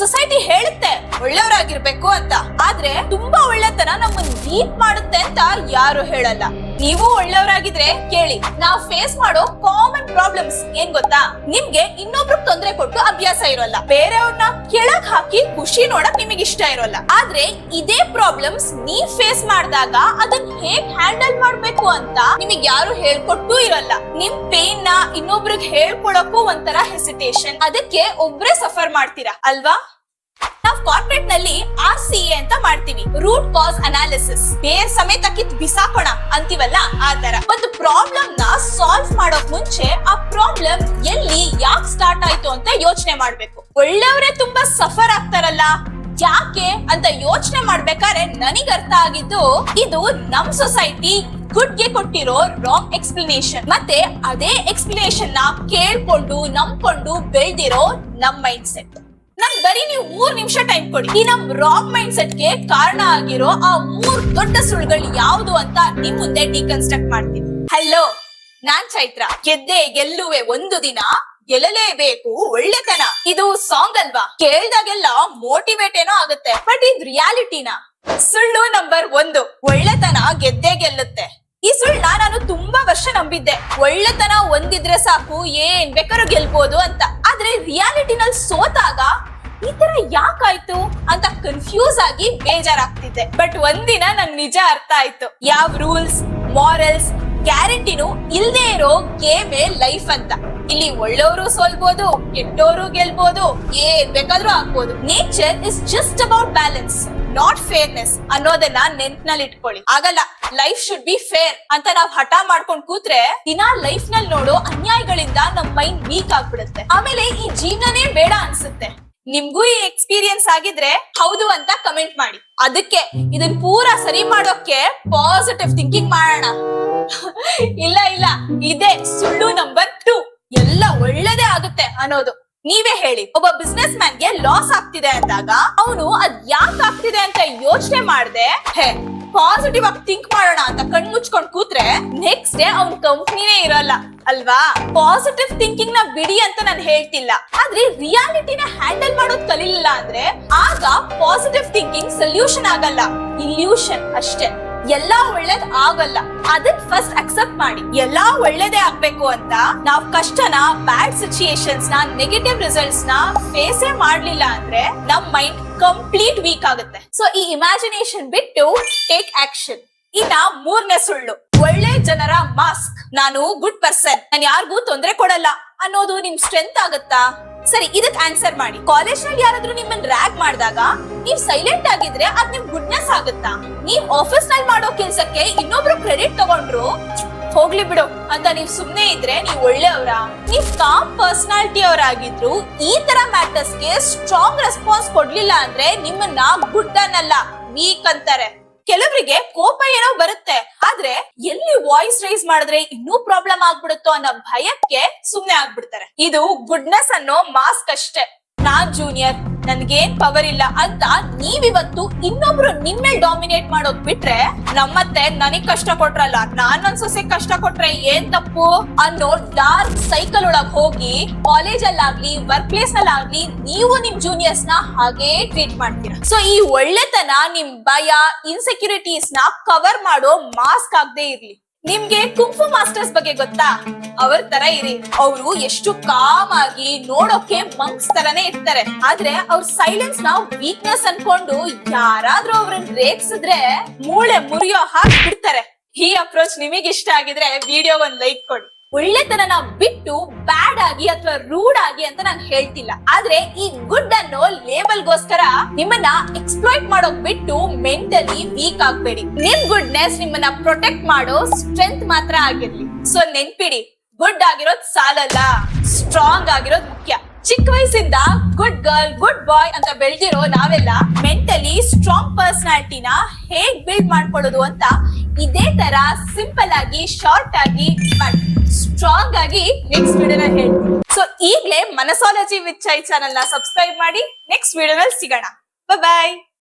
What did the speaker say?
Society ಹೇಳುತ್ತೆ ಒಳ್ಳೆಯವರಾಗಿರ್ಬೇಕು ಅಂತ, ಆದ್ರೆ ತುಂಬಾ ಒಳ್ಳೆತನ ನಮ್ಮನ್ನ ವೀಕ್ ಮಾಡುತ್ತೆ ಅಂತ ಯಾರು ಹೇಳಲ್ಲ. ನೀವು ಒಳ್ಳೆಯವರಾಗಿದ್ರೆ ಕೇಳಿ, ನಾವ್ ಫೇಸ್ ಮಾಡೋ ಕಾಮನ್ ಪ್ರಾಬ್ಲಮ್ಸ್ ಏನ್ ಗೊತ್ತಾ? ನಿಮ್ಗೆ ಇನ್ನೊಬ್ರಿಗೆ ತೊಂದರೆ ಕೊಟ್ಟು ಅಭ್ಯಾಸ ಇರೋಲ್ಲ, ಬೇರೆಯವ್ರನ್ನ ಕೆಳಗ್ ಹಾಕಿ ಖುಷಿ ನೋಡಕ್ ನಿಮಗೆ ಇಷ್ಟ ಇರೋಲ್ಲ. ಆದ್ರೆ ಇದೇ ಪ್ರಾಬ್ಲಮ್ಸ್ ನೀವ್ ಫೇಸ್ ಮಾಡಿದಾಗ ಅದನ್ನ ಹೇಗ್ ಹ್ಯಾಂಡಲ್ ಮಾಡ್ಬೇಕು ಅಂತ ನಿಮಗೆ ಯಾರು ಹೇಳ್ಕೊಟ್ಟು ಇರಲ್ಲ. ನಿಮ್ ಪೇನ್ ನ ಇನ್ನೊಬ್ರಿಗೆ ಹೇಳ್ಕೊಳಕ್ಕೂ ಒಂಥರ ಹೆಸಿಟೇಷನ್, ಅದಕ್ಕೆ ಒಬ್ರೇ ಸಫರ್ ಮಾಡ್ತೀರಾ ಅಲ್ವಾ? ನಾವ್ ಕಾರ್ಪೊರೇಟ್ ನಲ್ಲಿ RCA ಅಂತ ಮಾಡ್ತೀವಿ, ರೂಟ್ ಕಾಸ್ ಅನಾಲಿಸಿಸ್. ಬೇರ್ ಸಮೇತ ಕಿತ್ ಬಿಸಾಕೋಣ ಅಂತೀವಲ್ಲ, ಆ ತರ. ಒಂದು ಪ್ರಾಬ್ಲಮ್ ನ ಸಾಲ್ವ್ ಮಾಡೋಕ್ ಮುಂಚೆ ಆ ಪ್ರಾಬ್ಲಮ್ ಎಲ್ಲಿ ಯಾಕೆ ಸ್ಟಾರ್ಟ್ ಆಯ್ತು ಅಂತ ಯೋಚನೆ ಮಾಡ್ಬೇಕು. ಒಳ್ಳೆಯವರೇ ತುಂಬಾ ಸಫರ್ ಆಗ್ತಾರಲ್ಲ, ಯಾಕೆ ಅಂತ ಯೋಚನೆ ಮಾಡ್ಬೇಕಾದ್ರೆ ನನಗ್ ಅರ್ಥ ಆಗಿದ್ದು, ಇದು ನಮ್ ಸೊಸೈಟಿ ಗುಡ್ ಗೆ ಕೊಟ್ಟಿರೋ ರಾಂಗ್ ಎಕ್ಸ್ಪ್ಲನೇಷನ್. ಮತ್ತೆ ಅದೇ ಎಕ್ಸ್ಪ್ಲನೇಷನ್ ನ ಕೇಳ್ಕೊಂಡು ನಂಬ್ಕೊಂಡು ಬೆಳ್ದಿರೋ ನಮ್ ಮೈಂಡ್ ಸೆಟ್. ನನ್ ಬರೀ ನೀವು 3 ನಿಮಿಷ ಟೈಮ್ ಕೊಡಿ, ಈ ನಮ್ ರಾಂಗ್ ಮೈಂಡ್ ಸೆಟ್ ಗೆ ಕಾರಣ ಆಗಿರೋ ಆ 3 ದೊಡ್ಡ ಸುಳ್ಳುಗಳು ಯಾವುದು ಅಂತ ನಿಮ್ ಮುಂದೆ ಡಿಕನ್ಸ್ಟ್ರಕ್ಟ್ ಮಾಡ್ತೀನಿ. ಹಲೋ, ನಾನ್ ಚೈತ್ರ. ಗೆದ್ದೆ ಗೆಲ್ಲುವೆ ಒಂದು ದಿನ, ಗೆಲ್ಲಲೇಬೇಕು ಒಳ್ಳೆತನ. ಇದು ಸಾಂಗ್ ಅಲ್ವಾ? ಕೇಳ್ದಾಗೆಲ್ಲ ಮೋಟಿವೇಟ್ ಏನೋ ಆಗುತ್ತೆ, ಬಟ್ ಇದು ರಿಯಾಲಿಟಿನಾ? ಸುಳ್ಳು ನಂಬರ್ 1, ಒಳ್ಳೆತನ ಗೆದ್ದೆ ಗೆಲ್ಲುತ್ತೆ. ಈ ಸುಳ್ಳ ನಾನು ತುಂಬಾ ವರ್ಷ ನಂಬಿದ್ದೆ. ಒಳ್ಳೆತನ ಒಂದಿದ್ರೆ ಸಾಕು, ಏನ್ ಬೇಕಾದ್ರೂ ಗೆಲ್ಬಹುದು ಅಂತ. ಆದ್ರೆ ರಿಯಾಲಿಟಿನಲ್ಲಿ ಸೋತಾಗ ಈ ತರ ಯಾಕಾಯ್ತು ಅಂತ ಕನ್ಫ್ಯೂಸ್ ಆಗಿ ಬೇಜಾರಾಗ್ತಿದ್ದೆ. ಬಟ್ ಒಂದಿನ ನನ್ ನಿಜ ಅರ್ಥ ಆಯ್ತು, ಯಾವ ರೂಲ್ಸ್ ಮಾರಲ್ಸ್ ಗ್ಯಾರಂಟಿನೂ ಇಲ್ದೇ ಇರೋ ಗೇಮೇ ಲೈಫ್ ಅಂತ. ಇಲ್ಲಿ ಒಳ್ಳೆಯವರು ಸೋಲ್ಬಹುದು, ಕೆಟ್ಟವರು ಗೆಲ್ಬಹುದು, ಏನ್ ಬೇಕಾದ್ರೂ ಆಗ್ಬೋದು. Nature is just about balance, not fairness ಅನ್ನೋದನ್ನ ನೆನ್ಪಿನಲ್ಲಿ ಇಟ್ಕೊಳ್ಳಿ. ಆಗಲ್ಲ, ಲೈಫ್ ಶುಡ್ ಬಿ ಫೇರ್ ಅಂತ ನಾವ್ ಹಠ ಮಾಡ್ಕೊಂಡ್ ಕೂತ್ರೆ ದಿನಾ ಲೈಫ್ ನಲ್ಲಿ ನೋಡೋ ಅನ್ಯಾಯಗಳಿಂದ ನಮ್ ಮೈಂಡ್ ವೀಕ್ ಆಗ್ಬಿಡುತ್ತೆ. ಆಮೇಲೆ ಈ ಜೀವನನೇ ಬೇಡ ಅನ್ಸುತ್ತೆ. ನಿಮ್ಗೂ ಈ ಎಕ್ಸ್ಪೀರಿಯನ್ಸ್ ಆಗಿದ್ರೆ ಹೌದು ಅಂತ ಕಮೆಂಟ್ ಮಾಡಿ. ಅದಕ್ಕೆ ಇದನ್ ಪೂರಾ ಸರಿ ಮಾಡೋಕೆ ಪಾಸಿಟಿವ್ ಥಿಂಕಿಂಗ್ ಮಾಡೋಣ. ಇಲ್ಲ ಇದೇ ಸುಳ್ಳು ನಂಬರ್ 2, ಎಲ್ಲ ಒಳ್ಳೇದೇ ಆಗುತ್ತೆ ಅನ್ನೋದು. ನೀವೇ ಹೇಳಿ, ಒಬ್ಬ ಬಿಸ್ನೆಸ್ ಮ್ಯಾನ್ ಗೆ ಲಾಸ್ ಆಗ್ತಿದೆ ಅಂದಾಗ ಅವನು ಅದ್ ಯಾಕೆ ಆಗ್ತಿದೆ ಅಂತ ಯೋಚನೆ ಮಾಡದೆ ಪಾಸಿಟಿವ್ ಆಗಿ ಥಿಂಕ್ ಮಾಡೋಣ ಅಂತ ಕಣ್ ಮುಚ್ಕೊಂಡ್ ಕೂತ್ರೆ ನೆಕ್ಸ್ಟ್ ಡೇ ಅವ್ನ್ ಕಂಪ್ನಿನೇ ಇರಲ್ಲ ಅಲ್ವಾ? ಪಾಸಿಟಿವ್ ಥಿಂಕಿಂಗ್ ನ ಬಿಡಿ ಅಂತ ನಾನು ಹೇಳ್ತಿಲ್ಲ, ಆದ್ರೆ ರಿಯಾಲಿಟಿನ ಹ್ಯಾಂಡಲ್ ಮಾಡೋದ್ ಕಲಿಲಿಲ್ಲ ಅಂದ್ರೆ ಆಗ ಪಾಸಿಟಿವ್ ಥಿಂಕಿಂಗ್ ಸೊಲ್ಯೂಷನ್ ಆಗಲ್ಲ, ಇಲ್ಯೂಷನ್ ಅಷ್ಟೇ. ಎಲ್ಲಾ ಒಳ್ಳೇದ್ ಆಗಲ್ಲ, ಅದನ್ ಫಸ್ಟ್ ಅಕ್ಸೆಪ್ಟ್ ಮಾಡಿ. ಎಲ್ಲಾ ಒಳ್ಳೇದೇ ಆಗ್ಬೇಕು ಅಂತ ನಾವ್ ಕಷ್ಟನ, ಬ್ಯಾಡ್ ಸಿಚುಯೇಷನ್ಸ್ ನ, ನೆಗೆಟಿವ್ ರಿಸಲ್ಟ್ಸ್ ನ ಫೇಸೇ ಮಾಡ್ಲಿಲ್ಲ ಅಂದ್ರೆ ನಮ್ ಮೈಂಡ್ ಕಂಪ್ಲೀಟ್ ವೀಕ್ ಆಗುತ್ತೆ. ಸೊ ಈ ಇಮ್ಯಾಜಿನೇಷನ್ ಬಿಟ್ಟು ಟೇಕ್ ಆಕ್ಷನ್. ಇನ್ನ 3ನೇ ಸುಳ್ಳು, ಒಳ್ಳೆ ಜನರ ಮಾಸ್ಕ್. ನಾನು ಗುಡ್ ಪರ್ಸನ್, ನಾನು ಯಾರಿಗೂ ತೊಂದರೆ ಕೊಡಲ್ಲ ಅನ್ನೋದು ನಿಮ್ ಸ್ಟ್ರೆಂತ್ ಆಗುತ್ತಾ? ಸರಿ, ಇದಕ್ ಆನ್ಸರ್ ಮಾಡಿ. ಕಾಲೇಜ್ ನಲ್ಲಿ ಯಾರಾದ್ರೂ ನಿಮ್ಮನ್ನ ರ್ಯಾಗ್ ಮಾಡಿದಾಗ ನೀವ್ ಸೈಲೆಂಟ್ ಆಗಿದ್ರೆ ಅದ್ ನಿಮ್ ಗುಡ್ನೆಸ್ ಆಗುತ್ತಾ? ನೀವ್ ಆಫೀಸ್ ನಲ್ಲಿ ಮಾಡೋ ಕೆಲ್ಸಕ್ಕೆ ಇನ್ನೊಬ್ರು ಕ್ರೆಡಿಟ್ ತಗೊಂಡ್ರು ಹೋಗ್ಲಿ ಬಿಡು ಅಂತ ನೀವ್ ಸುಮ್ನೆ ಇದ್ರೆ ನೀವ್ ಒಳ್ಳೆಯವರಾ? ನೀವ್ ಕಾಮ್ ಪರ್ಸನಾಲಿಟಿ ಅವರಾಗಿದ್ರು ಈ ತರ ಮ್ಯಾಟರ್ಸ್ ಗೆ ಸ್ಟ್ರಾಂಗ್ ರೆಸ್ಪಾನ್ಸ್ ಕೊಡ್ಲಿಲ್ಲ ಅಂದ್ರೆ ನಿಮ್ಮನ್ನ ಗುಡ್ ಅನ್ನಲ್ಲ, ವೀಕ್ ಅಂತಾರೆ. ಕೆಲವರಿಗೆ ಕೋಪ ಏನೋ ಬರುತ್ತೆ, ಆದ್ರೆ ಎಲ್ಲಿ ವಾಯ್ಸ್ ರೈಸ್ ಮಾಡಿದ್ರೆ ಇನ್ನೂ ಪ್ರಾಬ್ಲಮ್ ಆಗ್ಬಿಡುತ್ತೋ ಅನ್ನೋ ಭಯಕ್ಕೆ ಸುಮ್ನೆ ಆಗ್ಬಿಡ್ತಾರೆ. ಇದು ಗುಡ್ನೆಸ್ ಅನ್ನೋ ಮಾಸ್ಕ್ ಅಷ್ಟೇ. ನಾನ್ ಜೂನಿಯರ್, ನನ್ಗೇನ್ ಪವರ್ ಇಲ್ಲ ಅಂತ ನೀವಿವತ್ತು ಇನ್ನೊಬ್ರು ನಿಮ್ಮೇಲ್ ಡಾಮಿನೇಟ್ ಮಾಡೋದ್ ಬಿಟ್ರೆ, ನಮ್ಮತ್ತೆ ನನಗ್ ಕಷ್ಟ ಕೊಟ್ರಲ್ಲ, ನಾನ್ ನನ್ ಸೊಸೆ ಕಷ್ಟ ಕೊಟ್ರೆ ಏನ್ ತಪ್ಪು ಅನ್ನೋ ಡಾರ್ಕ್ ಸೈಕಲ್ ಒಳಗ್ ಹೋಗಿ ಕಾಲೇಜ್ ಅಲ್ಲಾಗ್ಲಿ ವರ್ಕ್ ಪ್ಲೇಸ್ ನಲ್ಲಾಗ್ಲಿ ನೀವು ನಿಮ್ ಜೂನಿಯರ್ಸ್ ನ ಹಾಗೇ ಟ್ರೀಟ್ ಮಾಡ್ತೀರಾ. ಸೊ ಈ ಒಳ್ಳೆತನ ನಿಮ್ ಭಯ, ಇನ್ಸೆಕ್ಯೂರಿಟೀಸ್ ನ ಕವರ್ ಮಾಡೋ ಮಾಸ್ಕ್ ಆಗದೆ ಇರ್ಲಿ. ನಿಮ್ಗೆ ಕುಂಫು ಮಾಸ್ಟರ್ಸ್ ಬಗ್ಗೆ ಗೊತ್ತಾ? ಅವ್ರ ತರ ಇರಿ. ಅವರು ಎಷ್ಟು ಕಾಮ್ ಆಗಿ ನೋಡೋಕೆ ಮಂಕ್ಸ್ ತರನೇ ಇರ್ತಾರೆ, ಆದ್ರೆ ಅವ್ರ ಸೈಲೆನ್ಸ್ ನ ವೀಕ್ನೆಸ್ ಅನ್ಕೊಂಡು ಯಾರಾದ್ರೂ ಅವ್ರನ್ನ ರೇಗ್ಸಿದ್ರೆ ಮೂಳೆ ಮುರಿಯೋ ಹಾಗೆ ಬಿಡ್ತಾರೆ. ಈ ಅಪ್ರೋಚ್ ನಿಮಗೆ ಇಷ್ಟ ಆಗಿದ್ರೆ ವಿಡಿಯೋ ಒಂದ್ ಲೈಕ್ ಕೊಡಿ. ಒಳ್ಳೆತನ ಬಿಟ್ಟು ಬ್ಯಾಡ್ ಆಗಿ ಅಥವಾ ರೂಡ್ ಆಗಿ ಅಂತ ನಾನು ಹೇಳ್ತಿಲ್ಲ, ಆದ್ರೆ ಈ ಗುಡ್ ಅನ್ನೋ ಲೇಬಲ್ ಗೋಸ್ಕರ ನಿಮ್ಮನ್ನ ಎಕ್ಸ್ಪ್ಲಾಯ್ಟ್ ಮಾಡೋಕ್ ಬಿಟ್ಟು ಮೆಂಟಲಿ ವೀಕ್ ಆಗ್ಬೇಡಿ. ನಿಮ್ ಗುಡ್ನೆಸ್ ನಿಮ್ಮನ್ನ ಪ್ರೊಟೆಕ್ಟ್ ಮಾಡೋ ಸ್ಟ್ರೆಂತ್ ಮಾತ್ರ ಆಗಿರ್ಲಿ. ಸೊ ನೆನ್ಪಿಡಿ, ಗುಡ್ ಆಗಿರೋದ್ ಸಾಲಲ್ಲ, ಸ್ಟ್ರಾಂಗ್ ಆಗಿರೋದ್ ಮುಖ್ಯ. ಚಿಕ್ಕ ವಯಸ್ಸಿಂದ ಗುಡ್ ಗರ್ಲ್ ಗುಡ್ ಬಾಯ್ ಅಂತ ಬೆಳೆದಿರೋ ನಾವೆಲ್ಲ ಮೆಂಟಲಿ ಸ್ಟ್ರಾಂಗ್ ಪರ್ಸನಾಲಿಟಿನ ಹೇಗ್ ಬಿಲ್ಡ್ ಮಾಡ್ಕೊಳ್ಳೋದು ಅಂತ ಇದೇ ತರ ಸಿಂಪಲ್ ಆಗಿ ಶಾರ್ಟ್ ಆಗಿ ಬಟ್ ಸ್ಟ್ರಾಂಗ್ ಆಗಿ ನೆಕ್ಸ್ಟ್ ವಿಡಿಯೋನ ಹೇಳ್ತೀನಿ. ಸೊ ಈಗ್ಲೇ ಮನಸಾಲಜಿ ವಿತ್ ಚೈ ಚಾನೆಲ್ ನ ಸಬ್ಸ್ಕ್ರೈಬ್ ಮಾಡಿ. ನೆಕ್ಸ್ಟ್ ವಿಡಿಯೋನಲ್ಲಿ ಸಿಗೋಣ. ಬಾಯ್.